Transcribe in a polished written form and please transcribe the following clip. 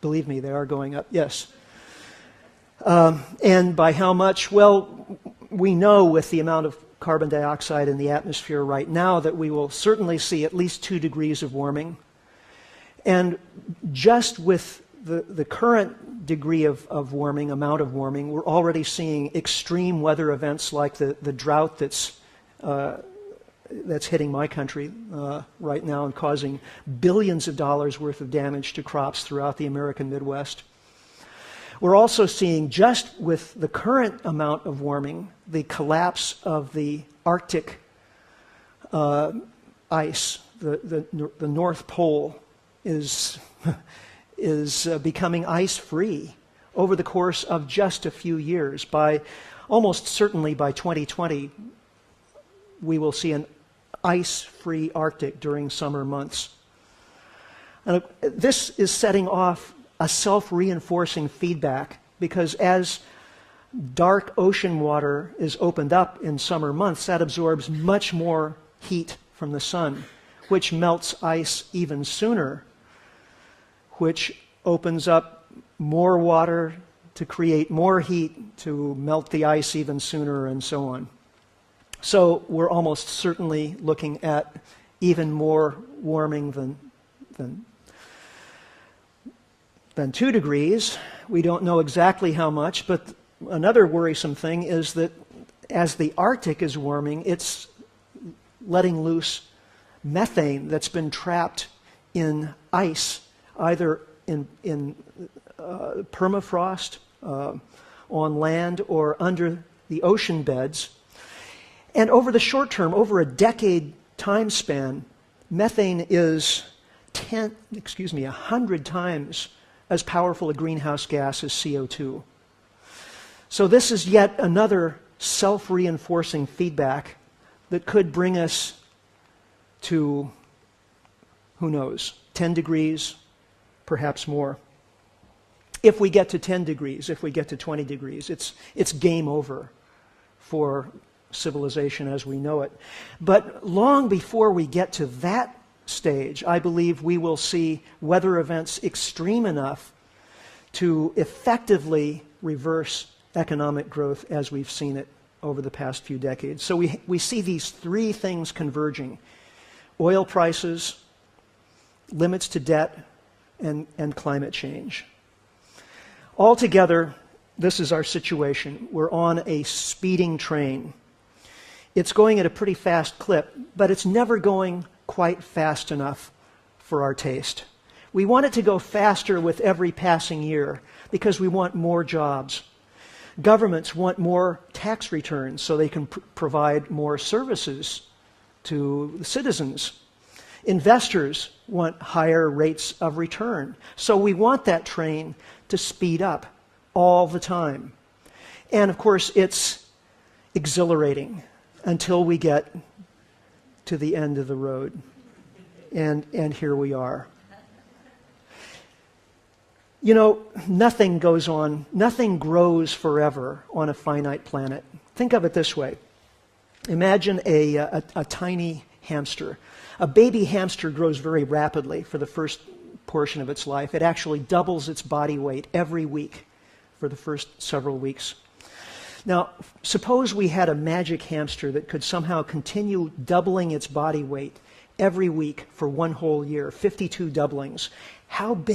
Believe me, they are going up, yes. And by how much? Well, we know with the amount of carbon dioxide in the atmosphere right now that we will certainly see at least 2 degrees of warming. And just with the current degree of warming, amount of warming, we're already seeing extreme weather events like the drought that's hitting my country right now and causing billions of dollars worth of damage to crops throughout the American Midwest. We're also seeing, just with the current amount of warming, the collapse of the Arctic ice. The North Pole is becoming ice-free over the course of just a few years. Almost certainly by 2020, we will see an ice-free Arctic during summer months. And this is setting off a self-reinforcing feedback, because as dark ocean water is opened up in summer months, that absorbs much more heat from the sun, which melts ice even sooner, which opens up more water to create more heat to melt the ice even sooner, and so on. So we're almost certainly looking at even more warming than 2 degrees. We don't know exactly how much, but another worrisome thing is that as the Arctic is warming, it's letting loose methane that's been trapped in ice, either in permafrost on land or under the ocean beds. And over the short term, over a decade time span, methane is 100 times as powerful a greenhouse gas as CO2. So this is yet another self-reinforcing feedback that could bring us to, who knows, 10 degrees, perhaps more. If we get to 10 degrees, if we get to 20 degrees, it's game over for civilization as we know it. But long before we get to that stage, I believe we will see weather events extreme enough to effectively reverse economic growth as we've seen it over the past few decades. So we see these 3 things converging: oil prices, limits to debt, and climate change. Altogether, this is our situation. We're on a speeding train. It's going at a pretty fast clip, but it's never going quite fast enough for our taste. We want it to go faster with every passing year because we want more jobs. Governments want more tax returns so they can provide more services to the citizens. Investors want higher rates of return. So we want that train to speed up all the time. And of course, it's exhilarating until we get to the end of the road. And here we are. You know, nothing goes on, nothing grows forever on a finite planet. Think of it this way. Imagine a tiny hamster. A baby hamster grows very rapidly for the first portion of its life. It actually doubles its body weight every week for the first several weeks. Now, suppose we had a magic hamster that could somehow continue doubling its body weight every week for one whole year, 52 doublings. How big